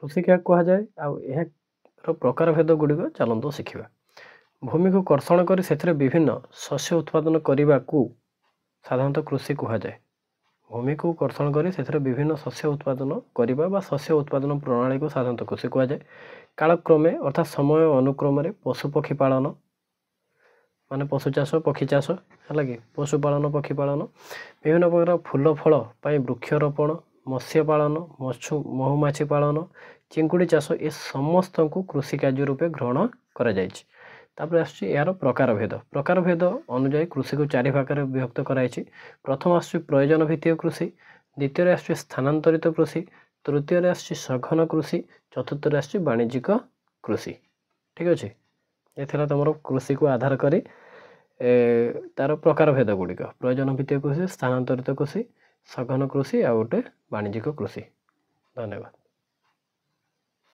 कृषि क्या कुहाଯାए आउ प्रकार भेद गुड़िक चलतु शिखा। भूमि को कर्षण कर विभिन्न शस्य उत्पादन करने को साधारणतः कृषि कुहाଯାए। भूमि को कर्षण कर विभिन्न शस्य उत्पादन करने शस्य उत्पादन प्रणाली को साधारणतः कृषि कुहाଯାए। कालक्रमे अर्थात समय अनुक्रम पशुपक्षी पालन माने पशु चाष पक्षी चाष है कि पशुपालन पक्षी पालन विभिन्न प्रकार फूल फल वृक्षरोपण मत्स्य पालन महुमाछी पालन चिंकुड़ी चाष ए समस्त को कृषि कार्य रूपे ग्रहण कर यार प्रकार भेद अनुजाई कृषि को चारि भाग में विभक्त कराई। प्रथम आस प्रयोजन भित्तिक कृषि, द्वितीय आस स्थानांतरित कृषि, तृतीय आस सघन कृषि, चतुर्थ आस वाणिज्यिक कृषि। ठीक अच्छे ये तुम कृषि को आधार कर तार प्रकार भेद गुड़िक प्रयोजन भित्तिक कृषि, स्थानांतरित कृषि, सघन कृषि आ गोटे वाणिज्यिक कृषि। धन्यवाद।